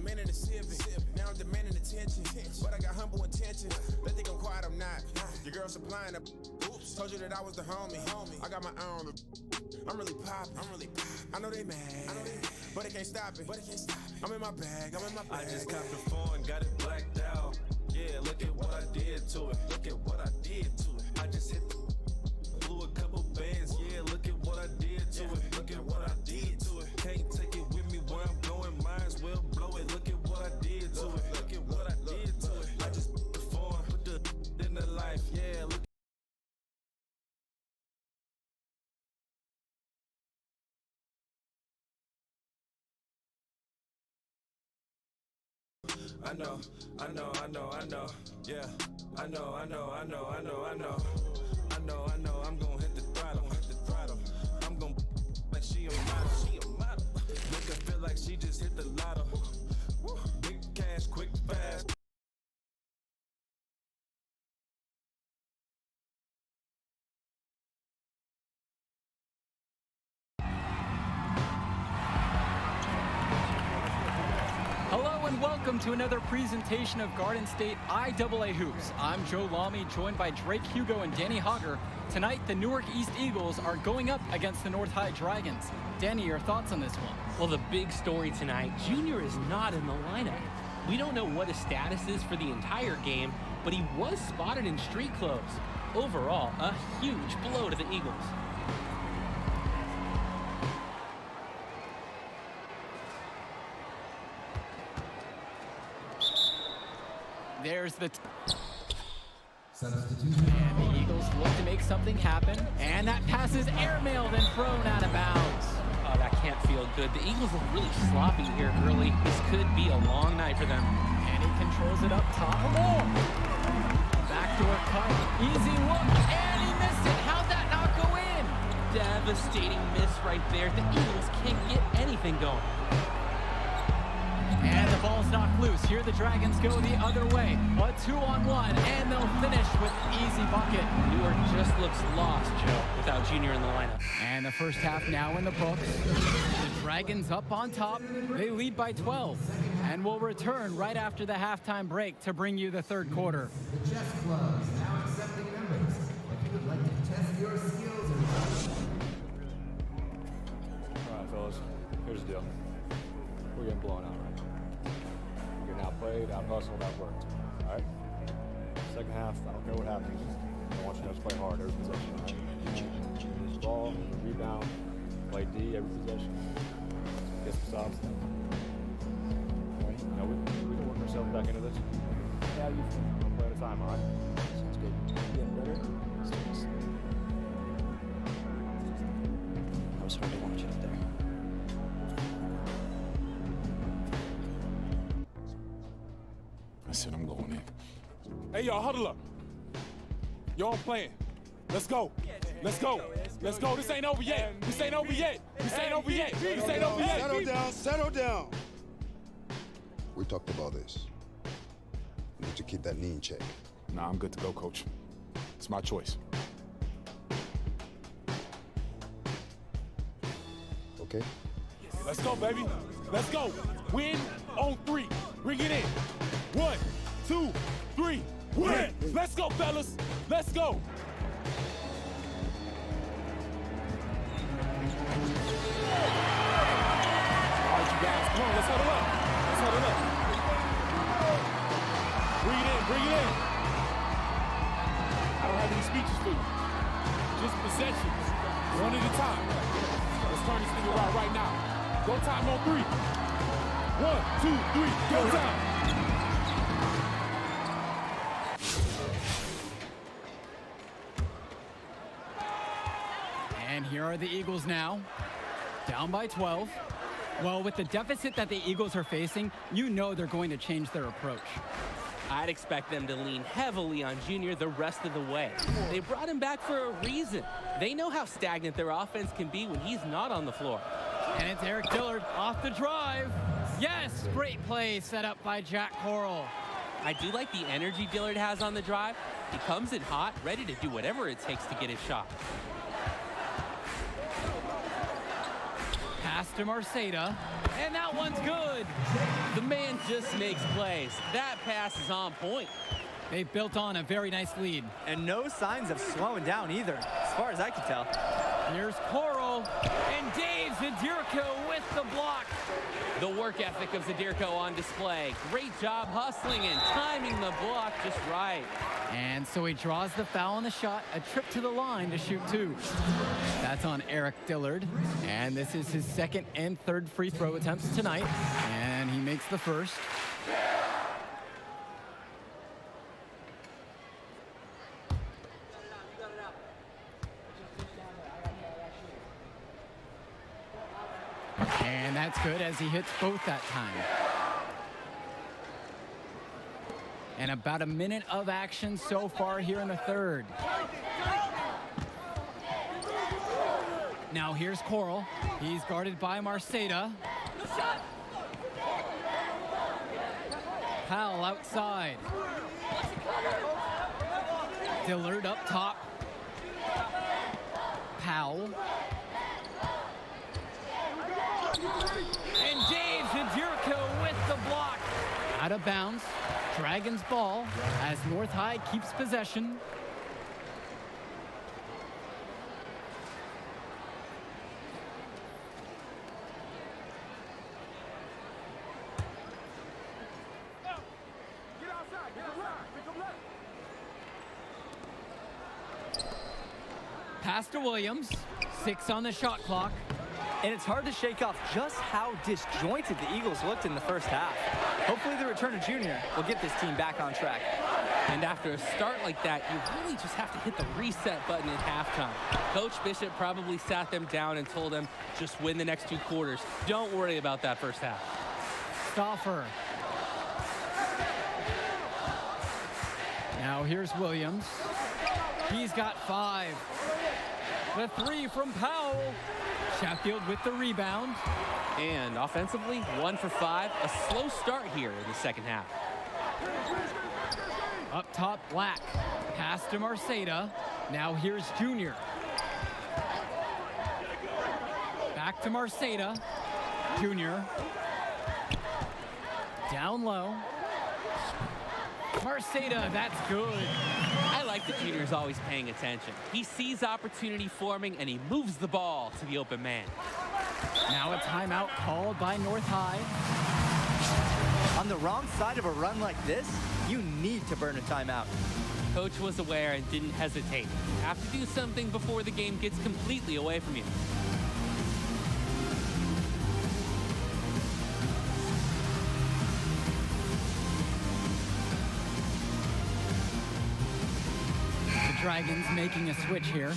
demanding a civic. Now I'm demanding attention, but I got humble intentions. They think I'm quiet, I'm not. Your girl supplying a. Oops, told you that I was the homie. I got my own. I'm really poppin'. I know they mad, but they can't stop it. I'm in my bag. I just got the phone, got it blacked out. Yeah, look at what I did to it. I just hit blew a couple bands. Yeah, look at what I did to it. Can't take it with me where I'm going. Might as well blow it. Look at what I did to it. I just put the phone, put the in the life. Yeah, look. I know. Yeah, I know. I'm gonna hit the throttle. I'm gonna like she a model. Make her feel like she just hit the lotto. Big cash, quick, fast. Hello and welcome to another presentation of Garden State IAA Hoops. I'm Joe Lamy, joined by Drake Hugo and Danny Hogger. Tonight, the Newark East Eagles are going up against the North High Dragons. Danny, your thoughts on this one? Well, the big story tonight, Junior is not in the lineup. We don't know what his status is for the entire game, but he was spotted in street clothes. Overall, a huge blow to the Eagles. There's the and the Eagles look to make something happen, and that pass is airmailed and thrown out of bounds. Oh, that can't feel good. The Eagles look really sloppy here early. This could be a long night for them. And he controls it up top. Oh! Backdoor cut, easy look, and he missed it. How'd that not go in? Devastating miss right there. The Eagles can't get anything going. And the ball's knocked loose. Here the Dragons go the other way. A 2-on-1, and they'll finish with an easy bucket. Newark just looks lost, Joe, without Junior in the lineup. And the first half now in the books. The Dragons up on top. They lead by 12. And will return right after the halftime break to bring you the third quarter. The chess club is now accepting members. If you would like to test your skills All right, fellas, here's the deal. We're getting blown out right now. We're getting outplayed, out-hustled, outworked. All right? Second half, I don't care what happens. I want you guys to play hard every possession. All right? Use the ball, rebound, play D every possession. Get some stops. All right? You know, we can work ourselves back into this. Yeah, you one play at a time, all right? Sounds good. Getting better? I was hard to watch out there. I said I'm going in. Hey, y'all, huddle up. Y'all playing. Let's go. Let's go. Let's go. This ain't over yet. This ain't over yet. Settle down. We talked about this. You need to keep that knee in check. Nah, I'm good to go, coach. It's my choice. Okay? Let's go, baby. Let's go. Win on 3. Bring it in. 1, 2, 3. Win. Let's go, fellas. Let's go. All right, you guys. Come on, let's huddle up. Bring it in. I don't have any speeches for you. Just possessions. One at a time. Let's turn this thing around right now. Go time on 3. 1, 2, 3. Go time. And here are the Eagles now, down by 12. Well, with the deficit that the Eagles are facing, you know they're going to change their approach. I'd expect them to lean heavily on Junior the rest of the way. They brought him back for a reason. They know how stagnant their offense can be when he's not on the floor. And it's Eric Dillard off the drive. Yes, great play set up by Jack Coral. I do like the energy Dillard has on the drive. He comes in hot, ready to do whatever it takes to get his shot. Pass to Marceda, and that one's good. The man just makes plays. That pass is on point. They built on a very nice lead. And no signs of slowing down either, as far as I can tell. Here's Coral, and Dave Zadirko with the block. The work ethic of Zadirko on display. Great job hustling and timing the block just right. And so he draws the foul on the shot, a trip to the line to shoot 2. That's on Eric Dillard, and this is his second and third free throw attempts tonight, and he makes the first. And that's good as he hits both that time. And about a minute of action so far here in the third. Now here's Coral. He's guarded by Marceda. Powell outside. Dillard up top. Powell. And Dave Zadirko with the block. Out of bounds. Dragons ball as North High keeps possession. Pass to Williams. 6 on the shot clock. And it's hard to shake off just how disjointed the Eagles looked in the first half. Hopefully the return of Junior will get this team back on track. And after a start like that, you really just have to hit the reset button at halftime. Coach Bishop probably sat them down and told them, just win the next 2 quarters. Don't worry about that first half. Stauffer. Now here's Williams. He's got 5. The 3 from Powell. Sheffield with the rebound. And offensively, 1 for 5. A slow start here in the second half. Up top, Black. Pass to Marceda. Now here's Junior. Back to Marceda. Junior. Down low. Marceda, that's good. I like that Junior's always paying attention. He sees opportunity forming and he moves the ball to the open man. Now a timeout called by North High. On the wrong side of a run like this, you need to burn a timeout. Coach was aware and didn't hesitate. Have to do something before the game gets completely away from you. Dragons making a switch here.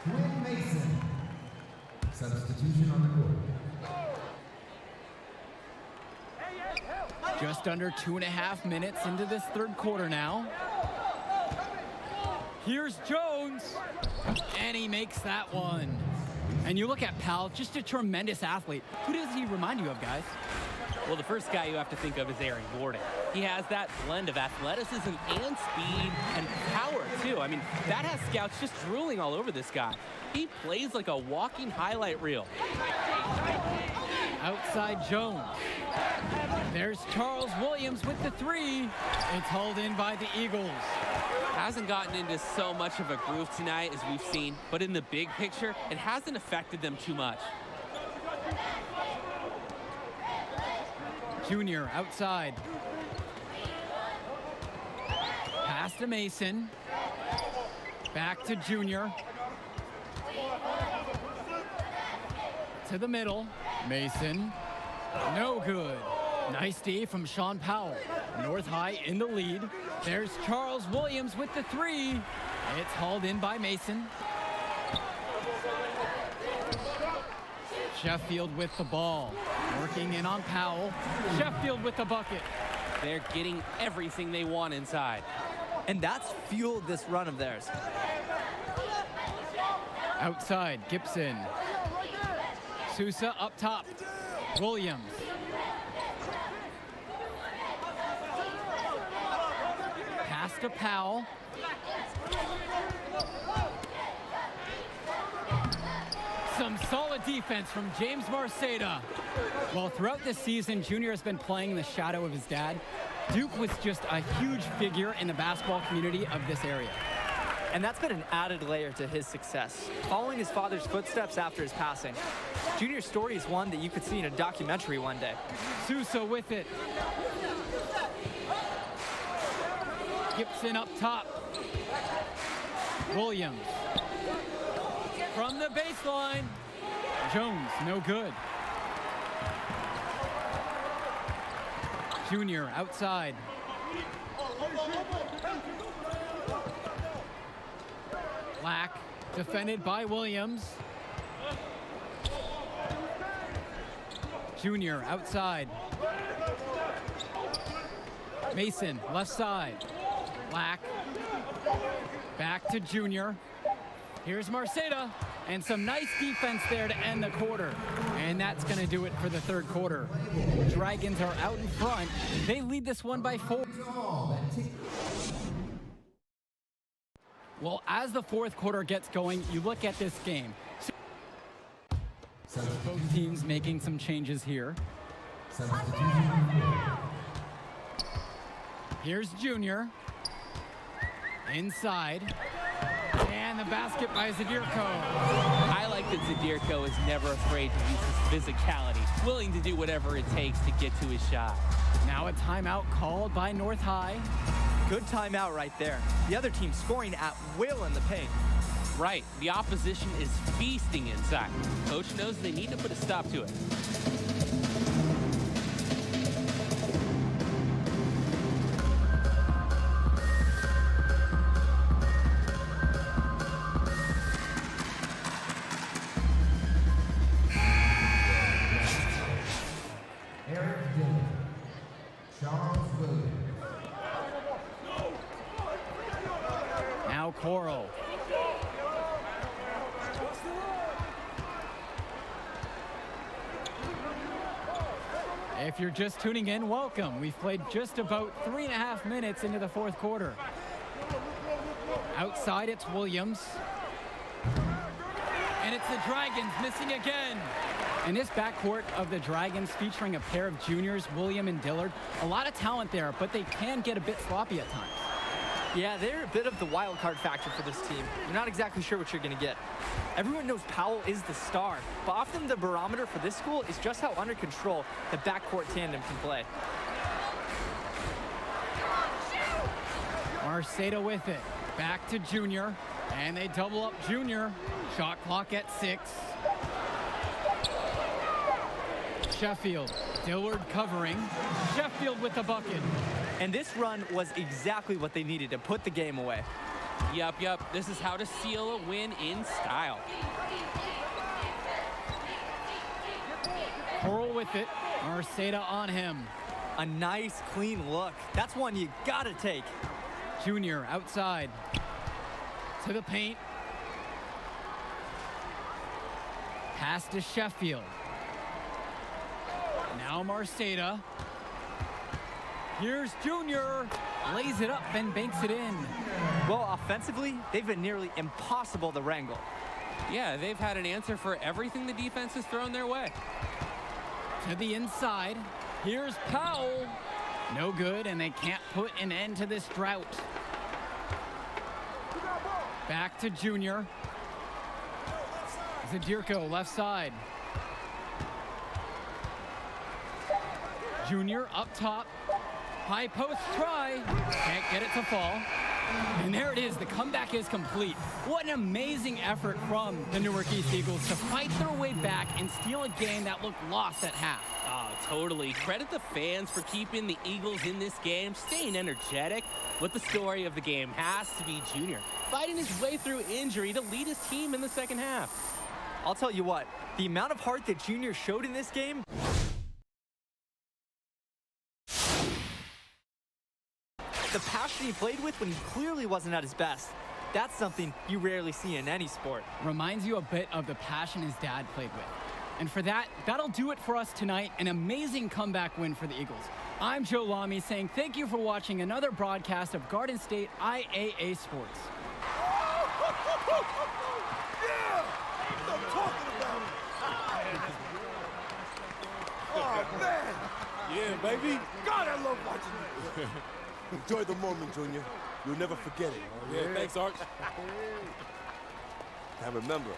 Quinn Mason. Substitution on the court. Just under 2.5 minutes into this third quarter now. Here's Jones, and he makes that one. And you look at Powell, just a tremendous athlete. Who does he remind you of, guys? Well, the first guy you have to think of is Aaron Gordon. He has that blend of athleticism and speed and power, too. I mean, that has scouts just drooling all over this guy. He plays like a walking highlight reel. Outside Jones. There's Charles Williams with the 3. It's hauled in by the Eagles. Hasn't gotten into so much of a groove tonight as we've seen, but in the big picture, it hasn't affected them too much. Junior outside. Pass to Mason. Back to Junior. To the middle. Mason. No good. Nice D from Sean Powell. North High in the lead. There's Charles Williams with the 3. It's hauled in by Mason. Sheffield with the ball. Working in on Powell. Sheffield with the bucket. They're getting everything they want inside. And that's fueled this run of theirs. Outside, Gibson. Sousa up top. Williams. Pass to Powell. Some Solid defense from James Marceda. Well, throughout this season, Junior has been playing in the shadow of his dad. Duke was just a huge figure in the basketball community of this area. And that's been an added layer to his success, following his father's footsteps after his passing. Junior's story is one that you could see in a documentary one day. Sousa with it. Gibson up top. Williams. From the baseline. Jones, no good. Junior outside. Black, defended by Williams. Junior outside. Mason, left side. Black, back to Junior. Here's Marceda, and some nice defense there to end the quarter. And that's gonna do it for the third quarter. Dragons are out in front. They lead this one by 4. Well, as the fourth quarter gets going, you look at this game. Both teams making some changes here. Here's Junior. Inside. And the basket by Zadirko. I like that Zadirko is never afraid to use his physicality, willing to do whatever it takes to get to his shot. Now a timeout called by North High. Good timeout right there. The other team scoring at will in the paint. Right, the opposition is feasting inside. Coach knows they need to put a stop to it. Eric Dillon. Charles Williams. Now Coral. If you're just tuning in, welcome. We've played just about 3.5 minutes into the fourth quarter. Outside, it's Williams. And it's the Dragons missing again. And this backcourt of the Dragons featuring a pair of juniors, William and Dillard. A lot of talent there, but they can get a bit sloppy at times. Yeah, they're a bit of the wild card factor for this team. You're not exactly sure what you're going to get. Everyone knows Powell is the star, but often the barometer for this school is just how under control the backcourt tandem can play. Marceda with it. Back to Junior. And they double up Junior. Shot clock at 6. Sheffield. Dillard covering. Sheffield with the bucket. And this run was exactly what they needed to put the game away. Yup. This is how to seal a win in style. Coral with it. Marceda on him. A nice, clean look. That's one you gotta take. Junior outside. To the paint. Pass to Sheffield. Now Marceda. Here's Junior. Lays it up and banks it in. Well, offensively, they've been nearly impossible to wrangle. Yeah, they've had an answer for everything the defense has thrown their way. To the inside. Here's Powell. No good, and they can't put an end to this drought. Back to Junior. Zadirko left side. Junior up top. High post try. Can't get it to fall. And there it is. The comeback is complete. What an amazing effort from the Newark East Eagles to fight their way back and steal a game that looked lost at half. Oh, totally. Credit the fans for keeping the Eagles in this game, staying energetic. But the story of the game has to be Junior, fighting his way through injury to lead his team in the second half. I'll tell you what, the amount of heart that Junior showed in this game, the passion he played with when he clearly wasn't at his best, that's something you rarely see in any sport. Reminds you a bit of the passion his dad played with. And for that, that'll do it for us tonight. An amazing comeback win for the Eagles. I'm Joe Lamy saying thank you for watching another broadcast of Garden State IAA Sports. Yeah! What I'm talking about. Yeah, baby. God, I love watching you. Enjoy the moment, Junior. You'll never forget it. Yeah, thanks, Arch. Now remember,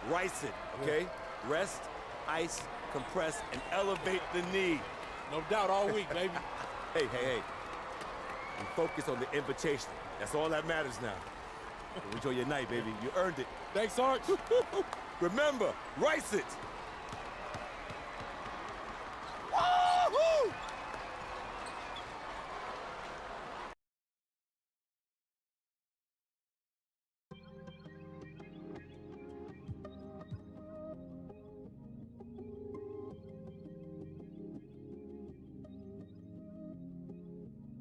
rice it, okay? Rest, ice, compress, and elevate the knee. No doubt all week, baby. Hey. And focus on the invitation. That's all that matters now. Enjoy your night, baby. You earned it. Thanks, Arch. Remember, rice it. Woo-hoo!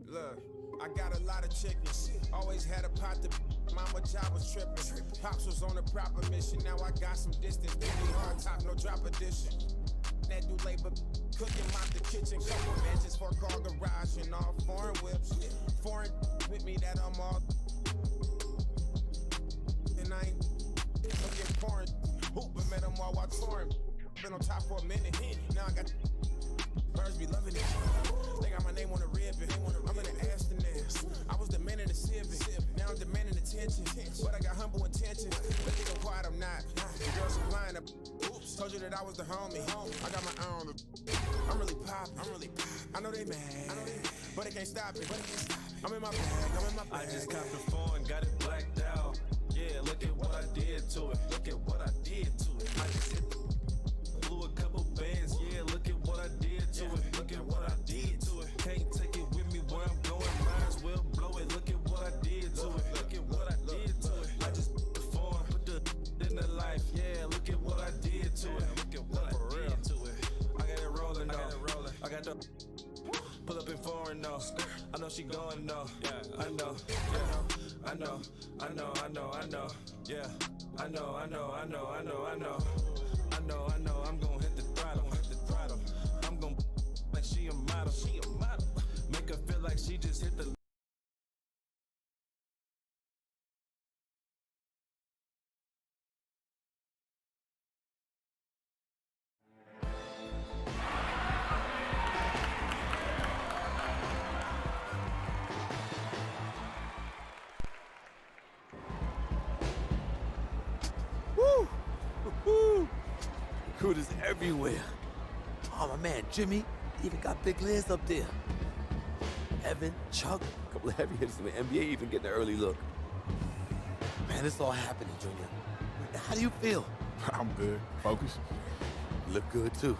Look, I got a lot of chickens. Always had a pot to mama job was tripping. Pops was on a proper mission. Now I got some distance. Baby hard top, no drop edition. That do labor, cooking mop the kitchen. Couple mansions, 4-car garage and all foreign whips. Foreign with me that I'm all. And I ain't so get pouring. Hoop, but met them all while touring. Been on top for a minute. Now I got. Birds be loving it. They got my name on the ribbon. I'm in the Amsterdam. I was demanding the civic. Now I'm demanding attention. But I got humble intentions. They think I'm quiet, I'm not. The girls are flying up. Oops, told you that I was the homie. I got my own. I'm really poppin'. I know they mad. But they can't stop it. I'm in my bag. I just copped the phone, got it blacked out. Yeah, look at what I did to it. Look at what I did to it. I just hit blew a couple bands. Yeah, look at what I did to it. Look at what I did to it. Can't take it with me where I'm going. Might as well blow it. Look at what I did to it. Look at what I did to it. I just put the form, put the in the life. Yeah, look at what I did to it. Look at what I did to it. I got it rolling, I got the pull up in foreign, no. I know she going, no. Yeah, I know. Yeah, I know. Yeah, I know. I'm gonna hit the throttle. I'm gonna like she a model. Make her feel like she just hit the. Recruiters everywhere. Oh, my man, Jimmy, even got big legs up there. Evan, Chuck, a couple of heavy hitters in the NBA even getting an early look. Man, it's all happening, Junior. How do you feel? I'm good. Focus. You look good, too.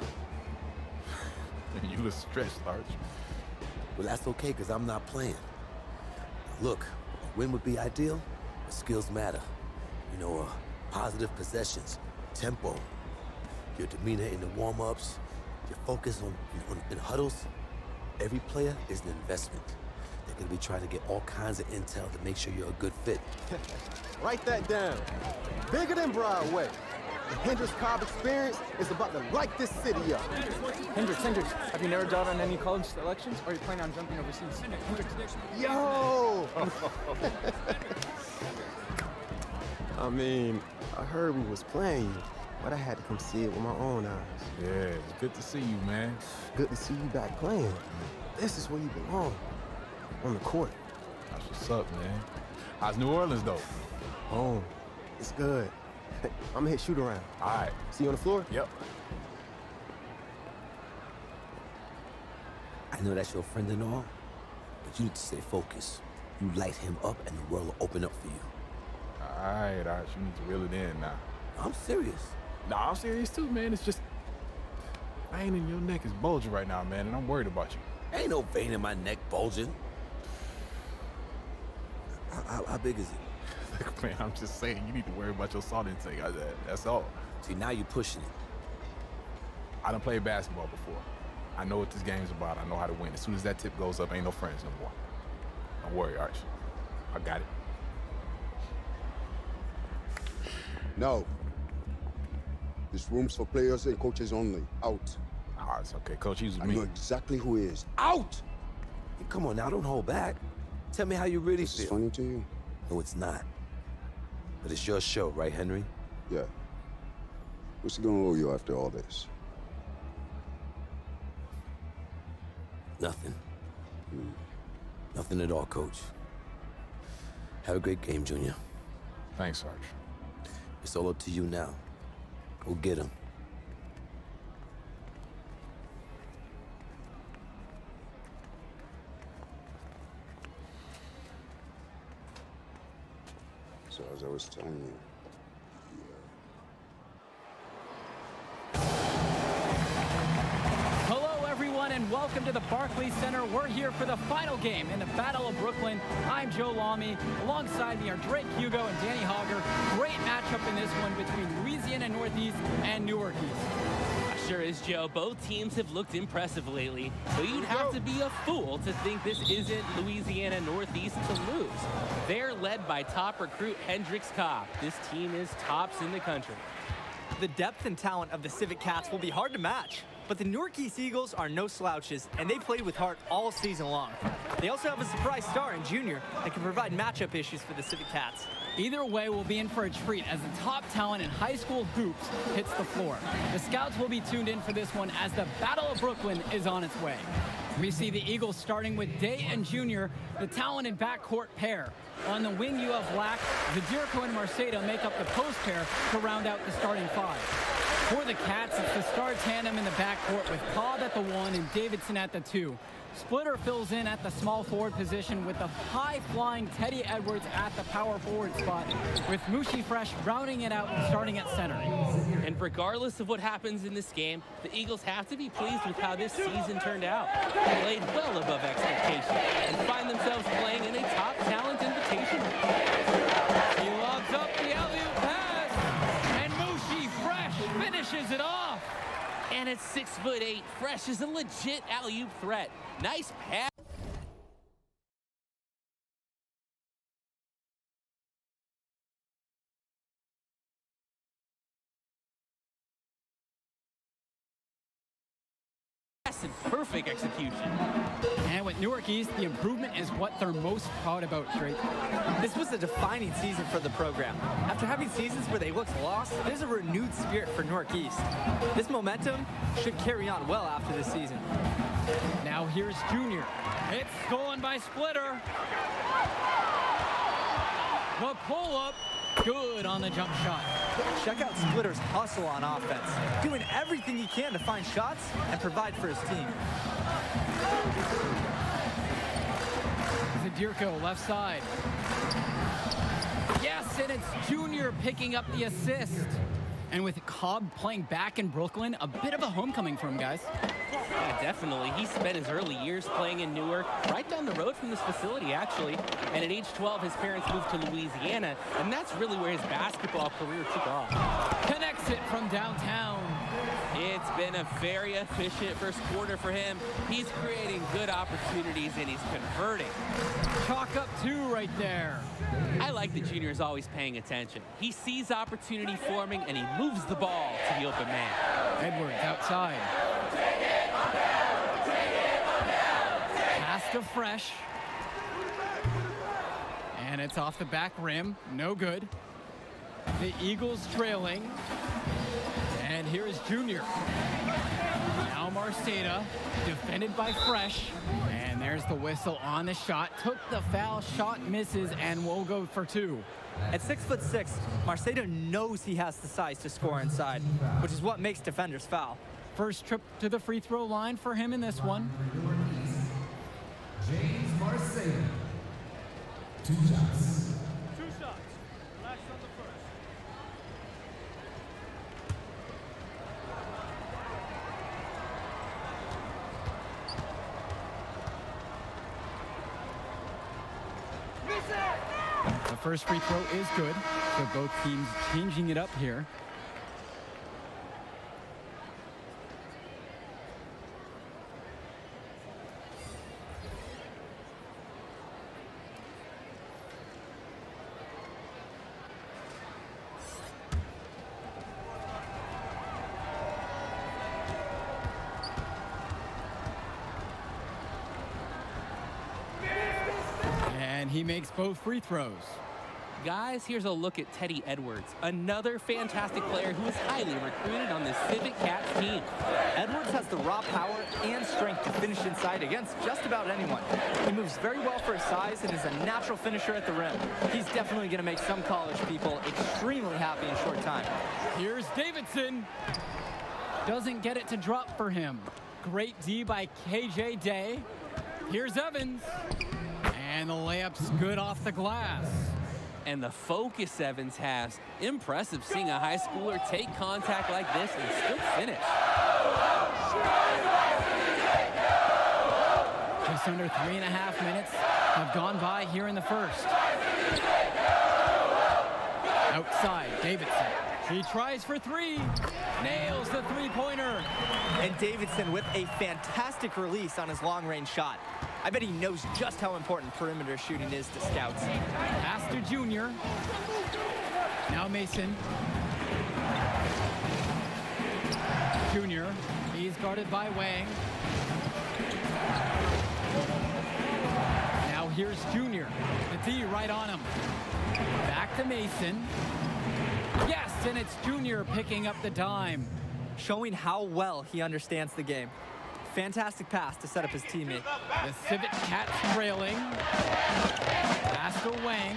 You look stressed, Arch. Well, that's okay, because I'm not playing. Look, a win would be ideal, but skills matter. You know, positive possessions, tempo, your demeanor in the warm-ups, your focus on in huddles. Every player is an investment. They're going to be trying to get all kinds of intel to make sure you're a good fit. Write that down. Bigger than Broadway. The Hendrix Cobb experience is about to light this city up. Hendrix, have you narrowed down on any college selections, or are you planning on jumping overseas? Hendrix. Yo! I mean, I heard we was playing you, but I had to come see it with my own eyes. Yeah, it's good to see you, man. Good to see you back playing. This is where you belong. On the court. That's what's up, man. How's New Orleans, though? Home. It's good. Hey, I'm gonna hit shoot around. All right. See you on the floor? Yep. I know that's your friend and all, but you need to stay focused. You light him up and the world will open up for you. All right, Arch, you need to reel it in now. I'm serious. Nah, I'm serious too, man. It's just, vein in your neck is bulging right now, man, and I'm worried about you. Ain't no vein in my neck bulging. How big is it? Look, man, I'm just saying, you need to worry about your salt intake. That's all. See, now you're pushing it. I done played basketball before. I know what this game's about. I know how to win. As soon as that tip goes up, ain't no friends no more. Don't worry, Arch. I got it. No. This room's for players and coaches only. Out. Ah, it's okay. Coach, he's with I me. know exactly who he is. Out! Hey, come on now, don't hold back. Tell me how you really This feel. is funny to you? No, it's not. But it's your show, right, Henry? Yeah. What's he gonna owe you after all this? Nothing. Nothing at all, Coach. Have a great game, Junior. Thanks, Sarge. It's all up to you now. Go get him. So as I was telling you, Hello, everyone, and welcome to the Barclays Center. We're here for the final game in the Battle of Brooklyn. I'm Joe Lamy. Alongside me are Drake Hugo and Danny Hogger. Great matchup in this one between Louisiana Northeast and Newark East. Sure is, Joe. Both teams have looked impressive lately, but you'd have to be a fool to think this isn't Louisiana Northeast to lose. They're led by top recruit Hendrix Cobb. This team is tops in the country. The depth and talent of the Civic Cats will be hard to match. But the Newark East Eagles are no slouches, and they played with heart all season long. They also have a surprise star in Junior that can provide matchup issues for the Civic Cats. Either way, we'll be in for a treat as the top talent in high school hoops hits the floor. The scouts will be tuned in for this one as the Battle of Brooklyn is on its way. We see the Eagles starting with Day and Junior, the talented backcourt pair. On the wing, you have Black, Zadirko and Marceda make up the post pair to round out the starting five. For the Cats, it's the star tandem in the backcourt with Cobb at the 1 and Davidson at the 2. Splitter fills in at the small forward position with the high-flying Teddy Edwards at the power forward spot, with Mushi Fresh rounding it out and starting at center. And regardless of what happens in this game, the Eagles have to be pleased with how this season turned out. They played well above expectations and find themselves playing in a top talent invitation. He lobs up the alley-oop pass, and Mushi Fresh finishes it off. And at 6'8", Fresh is a legit alley-oop threat. Nice pass. And perfect execution. And with Newark East, the improvement is what they're most proud about, Drake. This was a defining season for the program. After having seasons where they looked lost, there's a renewed spirit for Newark East. This momentum should carry on well after this season. Now here's Junior. It's stolen by Splitter. The pull-up, good on the jump shot. Check out Splitter's hustle on offense, doing everything he can to find shots and provide for his team. Zadirko, left side. Yes, and it's Junior picking up the assist. And with Cobb playing back in Brooklyn, a bit of a homecoming for him, guys. Yeah, definitely. He spent his early years playing in Newark, right down the road from this facility, actually. And at age 12, his parents moved to Louisiana, and that's really where his basketball career took off. Connects it from downtown. It's been a very efficient first quarter for him. He's creating good opportunities, and he's converting. Chalk up 2 right there. I like that Junior is always paying attention. He sees opportunity forming, and he moves the ball to the open man. Edwards outside. Pass to Fresh. And it's off the back rim. No good. The Eagles trailing. And here is Junior. Now Marceda, defended by Fresh. And there's the whistle on the shot. Took the foul, shot misses, and will go for 2. At 6'6", Marceda knows he has the size to score inside, which is what makes defenders foul. First trip to the free throw line for him in this one. James Marceda. 2 shots. 2 shots. Relax on the first. The first free throw is good, so both teams changing it up here. And he makes both free throws. Guys, here's a look at Teddy Edwards, another fantastic player who is highly recruited on the Civic Cats team. Edwards has the raw power and strength to finish inside against just about anyone. He moves very well for his size and is a natural finisher at the rim. He's definitely going to make some college people extremely happy in short time. Here's Davidson. Doesn't get it to drop for him. Great D by KJ Day. Here's Evans. And the layup's good off the glass. And the focus Evans has. Impressive seeing a high schooler take contact like this and still finish. Just under 3.5 minutes have gone by here in the first. Outside, Davidson. He tries for three. Nails the three-pointer. And Davidson with a fantastic release on his long-range shot. I bet he knows just how important perimeter shooting is to scouts. Pass to Junior. Now Mason. Junior. He's guarded by Wang. Now here's Junior. The D right on him. Back to Mason. Yes, and it's Junior picking up the dime. Showing how well he understands the game. Fantastic pass to set up his teammate. The Civic Cats trailing. Pass to Wang.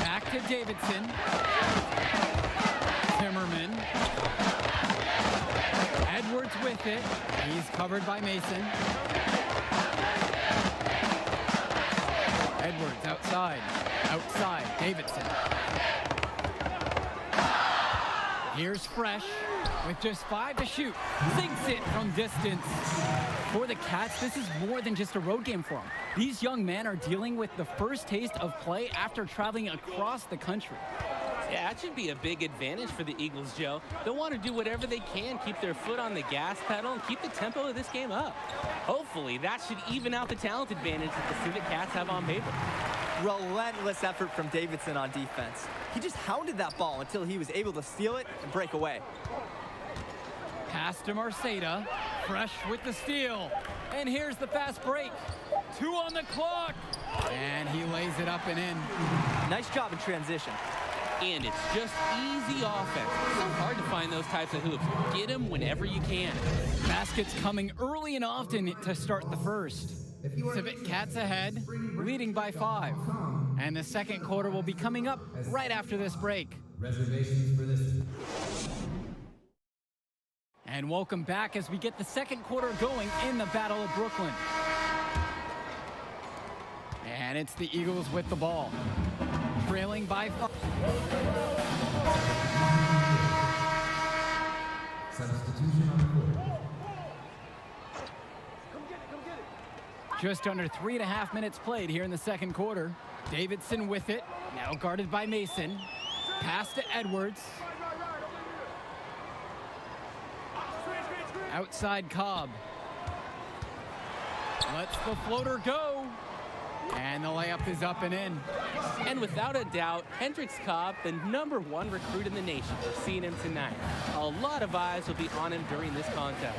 Back to Davidson. Timmerman. Edwards with it. He's covered by Mason. Edwards outside. Outside, Davidson. Here's Fresh with just 5 to shoot. Sinks it from distance. For the Cats, this is more than just a road game for them. These young men are dealing with the first taste of play after traveling across the country. Yeah, that should be a big advantage for the Eagles, Joe. They'll want to do whatever they can, keep their foot on the gas pedal, and keep the tempo of this game up. Hopefully, that should even out the talent advantage that the Civic Cats have on paper. Relentless effort from Davidson on defense. He just hounded that ball until he was able to steal it and break away. Pass to Marceda. Fresh with the steal. And here's the fast break. 2 on the clock. And he lays it up and in. Nice job in transition. And it's just easy offense. It's so hard to find those types of hoops. Get them whenever you can. Baskets coming early and often to start the first. Civic Cats ahead, leading by 5. And the second quarter will be coming up right after this break. Reservations for this. And welcome back as we get the second quarter going in the Battle of Brooklyn. And it's the Eagles with the ball. Trailing by 5. Substitution on the court. Just under 3.5 minutes played here in the second quarter. Davidson with it, now guarded by Mason. Pass to Edwards. Outside Cobb. Lets the floater go. And the layup is up and in. And without a doubt, Hendrix Cobb, the #1 recruit in the nation. We're seeing him tonight. A lot of eyes will be on him during this contest.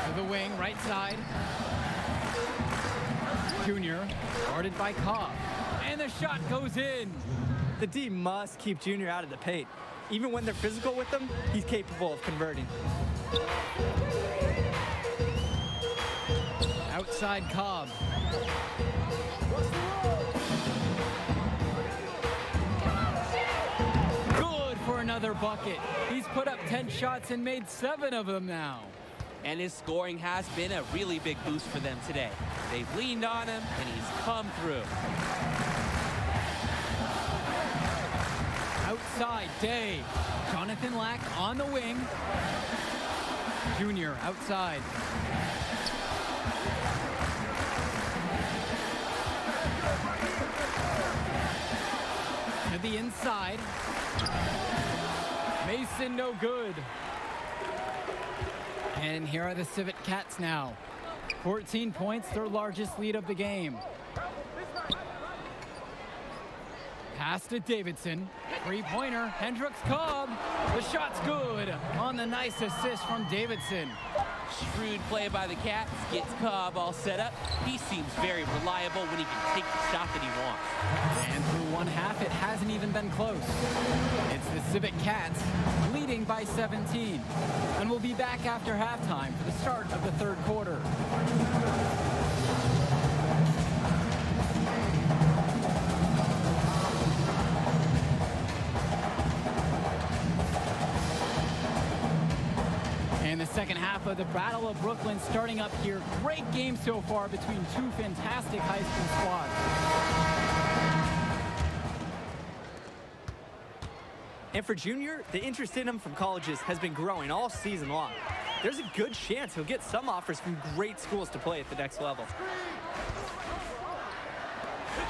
To the wing, right side. Junior, guarded by Cobb. And the shot goes in. The D must keep Junior out of the paint. Even when they're physical with him, he's capable of converting. Outside Cobb. Good for another bucket. He's put up 10 shots and made 7 of them now. And his scoring has been a really big boost for them today. They've leaned on him, and he's come through. Outside, Day. Jonathan Lack on the wing. Junior outside. To the inside. Mason no good. And here are the Civic Cats now. 14 points, their largest lead of the game. Pass to Davidson. 3-pointer, Hendrix Cobb. The shot's good on the nice assist from Davidson. Shrewd play by the Cats, gets Cobb all set up. He seems very reliable when he can take the shot that he wants. And through one half, it hasn't even been close. It's the Civic Cats leading by 17. And we'll be back after halftime for the start of the third quarter. And the second half of the Battle of Brooklyn starting up here. Great game so far between two fantastic high school squads. And for Junior, the interest in him from colleges has been growing all season long. There's a good chance he'll get some offers from great schools to play at the next level.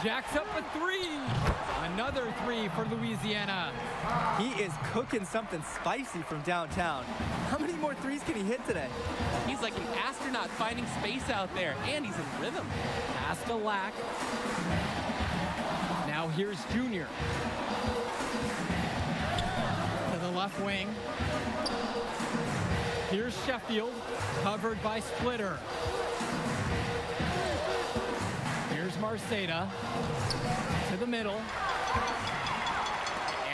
Jacks up a three. Another three for Louisiana. He is cooking something spicy from downtown. How many more threes can he hit today? He's like an astronaut finding space out there, and he's in rhythm. Pass to Lack. Now here's Junior. To the left wing. Here's Sheffield, covered by Splitter. Here's Marceda to the middle.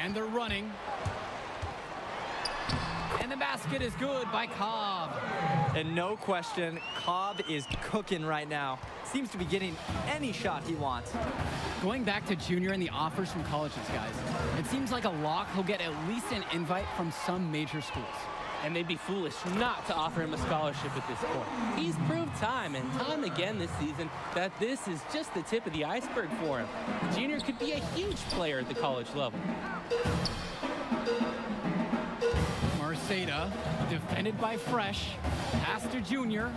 And they're running. And the basket is good by Cobb. And no question, Cobb is cooking right now. Seems to be getting any shot he wants. Going back to Junior and the offers from colleges, guys, it seems like a lock he'll get at least an invite from some major schools. And they'd be foolish not to offer him a scholarship at this point. He's proved time and time again this season that this is just the tip of the iceberg for him. Junior could be a huge player at the college level. Marceda, defended by Fresh. Pass to Junior.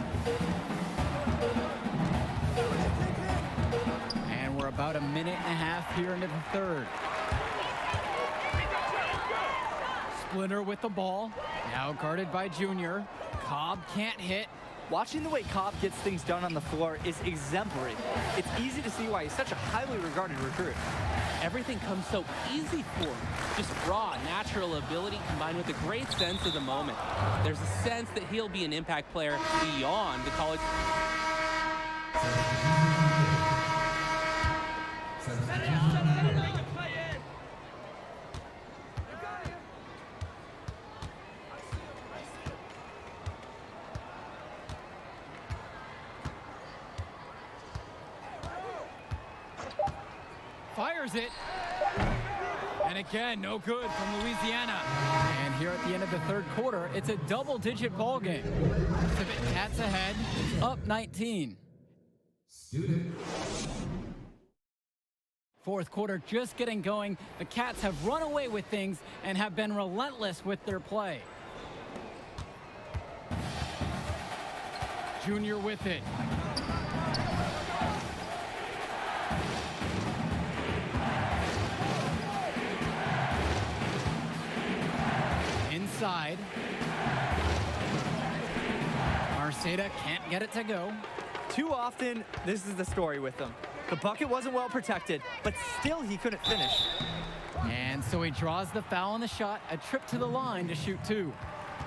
And we're about a minute and a half here into the third. Splitter with the ball. Now guarded by Junior. Cobb can't hit. Watching the way Cobb gets things done on the floor is exemplary. It's easy to see why he's such a highly regarded recruit. Everything comes so easy for him. Just raw, natural ability combined with a great sense of the moment. There's a sense that he'll be an impact player beyond the college. Fires it. And again, no good from Louisiana. And here at the end of the third quarter, it's a double-digit ball game. Civic Cats ahead, up 19. Student. Fourth quarter just getting going. The Cats have run away with things and have been relentless with their play. Junior with it. Inside. Marceda can't get it to go. Too often, this is the story with him. The bucket wasn't well protected, but still he couldn't finish. And so he draws the foul on the shot, a trip to the line to shoot two.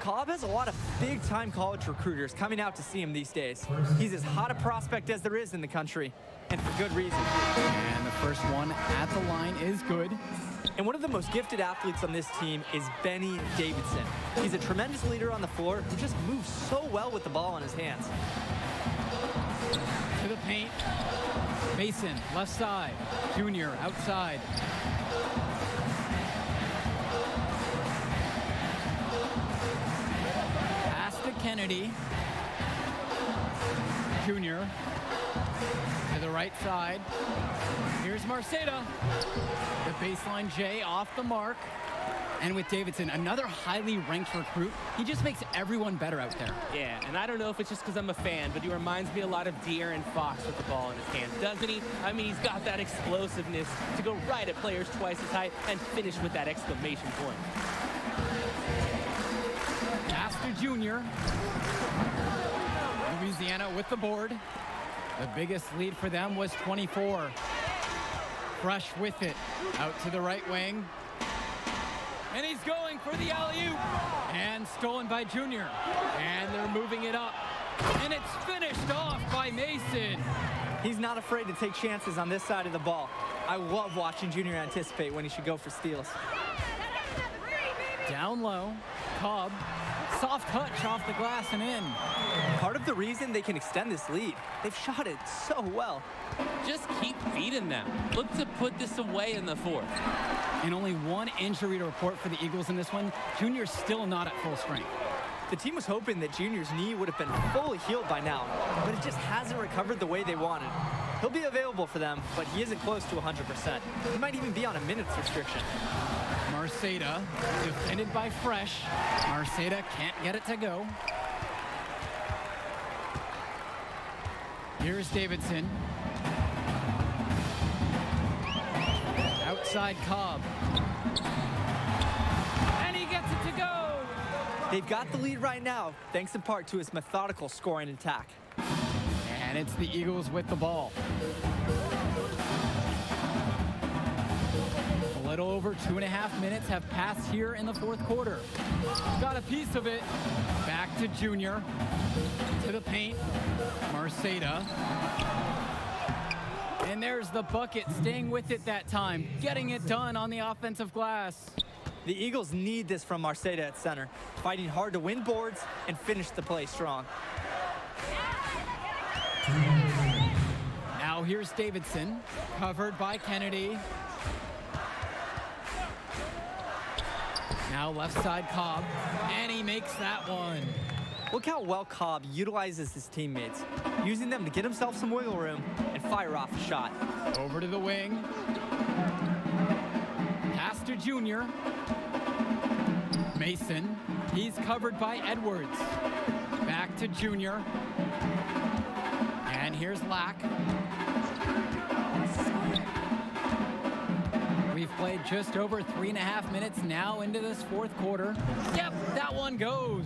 Cobb has a lot of big-time college recruiters coming out to see him these days. He's as hot a prospect as there is in the country, and for good reason. And the first one at the line is good. And one of the most gifted athletes on this team is Benny Davidson. He's a tremendous leader on the floor who just moves so well with the ball in his hands. To the paint. Mason, left side. Junior, outside. Pass to Kennedy. Junior. To the right side. Here's Marceda. The baseline J off the mark. And with Davidson, another highly ranked recruit, he just makes everyone better out there. Yeah, and I don't know if it's just because I'm a fan, but he reminds me a lot of De'Aaron Fox with the ball in his hands, doesn't he? I mean, he's got that explosiveness to go right at players twice as high and finish with that exclamation point. Pass to Junior. Louisiana with the board. The biggest lead for them was 24. Fresh with it. Out to the right wing. And he's going for the alley-oop. And stolen by Junior. And they're moving it up. And it's finished off by Mason. He's not afraid to take chances on this side of the ball. I love watching Junior anticipate when he should go for steals. Down low, Cobb, soft touch off the glass and in. Part of the reason they can extend this lead, they've shot it so well. Just keep feeding them. Look to put this away in the fourth. And only one injury to report for the Eagles in this one. Junior's still not at full strength. The team was hoping that Junior's knee would have been fully healed by now, but it just hasn't recovered the way they wanted. He'll be available for them, but he isn't close to 100%. He might even be on a minutes restriction. Marceda, defended by Fresh. Marceda can't get it to go. Here's Davidson. Outside Cobb. And he gets it to go! They've got the lead right now, thanks in part to his methodical scoring attack. And it's the Eagles with the ball. A little over 2.5 minutes have passed here in the fourth quarter. Got a piece of it. Back to Junior. To the paint. Marceda. And there's the bucket, staying with it that time. Getting it done on the offensive glass. The Eagles need this from Marceda at center, fighting hard to win boards and finish the play strong. Now here's Davidson, covered by Kennedy. Now left side Cobb, and he makes that one. Look how well Cobb utilizes his teammates, using them to get himself some wiggle room and fire off a shot. Over to the wing. Pass to Junior. Mason, he's covered by Edwards. Back to Junior. And here's Lack. We've played just over 3.5 minutes now into this fourth quarter. Yep, that one goes.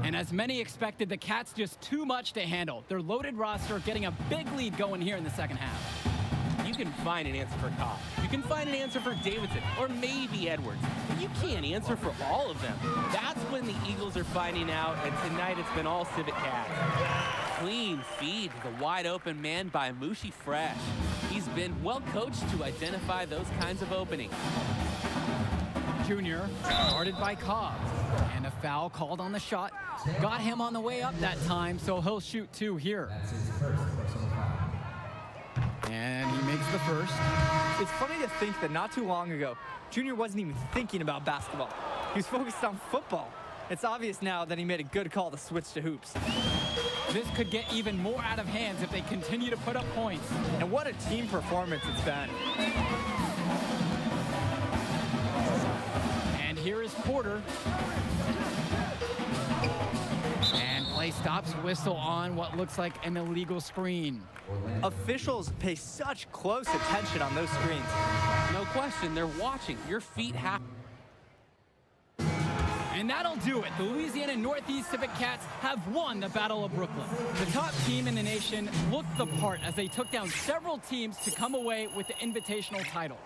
And as many expected, the Cats just too much to handle. Their loaded roster getting a big lead going here in the second half. You can find an answer for Cobb. You can find an answer for Davidson, or maybe Edwards. But you can't answer for all of them. That's when the Eagles are finding out, and tonight it's been all Civic Cats. Clean feed to the wide open man by Mushi Fresh. He's been well coached to identify those kinds of openings. Junior, guarded by Cobb. And a foul called on the shot. Got him on the way up that time, so he'll shoot 2 here. And he makes the first. It's funny to think that not too long ago, Junior wasn't even thinking about basketball. He was focused on football. It's obvious now that he made a good call to switch to hoops. This could get even more out of hands if they continue to put up points. And what a team performance it's been. And here is Porter. And play stops, whistle on what looks like an illegal screen. Officials pay such close attention on those screens. No question, they're watching. Your feet have... And that'll do it. The Louisiana Northeast Civic Cats have won the Battle of Brooklyn. The top team in the nation looked the part as they took down several teams to come away with the invitational title.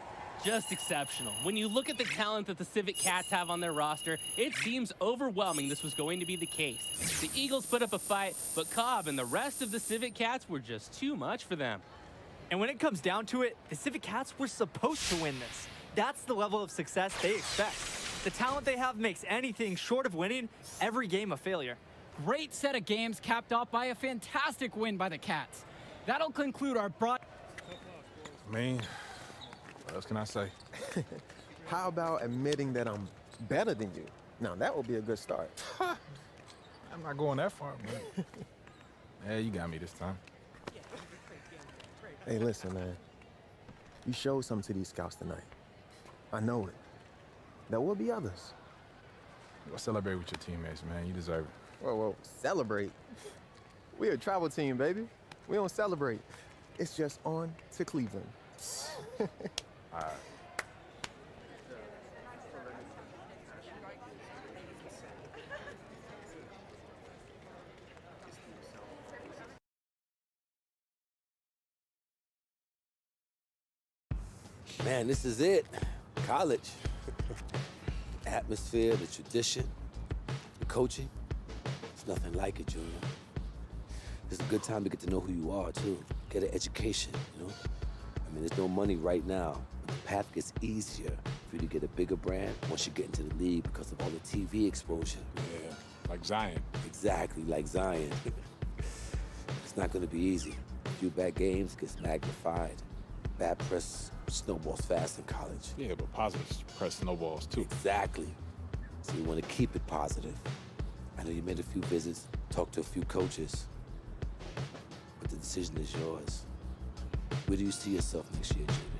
Just exceptional. When you look at the talent that the Civic Cats have on their roster, it seems overwhelming this was going to be the case. The Eagles put up a fight, but Cobb and the rest of the Civic Cats were just too much for them. And when it comes down to it, the Civic Cats were supposed to win this. That's the level of success they expect. The talent they have makes anything short of winning every game a failure. Great set of games capped off by a fantastic win by the Cats. That'll conclude our broad... I mean, what else can I say? How about admitting that I'm better than you? Now, that would be a good start. I'm not going that far, man. Yeah, you got me this time. Hey, listen, man. You showed something to these scouts tonight. I know it. There will be others. Go celebrate with your teammates, man. You deserve it. Whoa, celebrate? We're a travel team, baby. We don't celebrate. It's just on to Cleveland. All right. Man, this is it. College. atmosphere, the tradition, the coaching, it's nothing like it, Junior. It's a good time to get to know who you are, too. Get an education, you know? I mean, there's no money right now, but the path gets easier for you to get a bigger brand once you get into the league because of all the TV exposure. Yeah, like Zion. Exactly, like Zion. It's not going to be easy. A few bad games gets magnified. Bad press snowballs fast in college. Yeah, but positive press snowballs, too. Exactly. So you want to keep it positive. I know you made a few visits, talked to a few coaches, but the decision is yours. Where do you see yourself next year, Junior?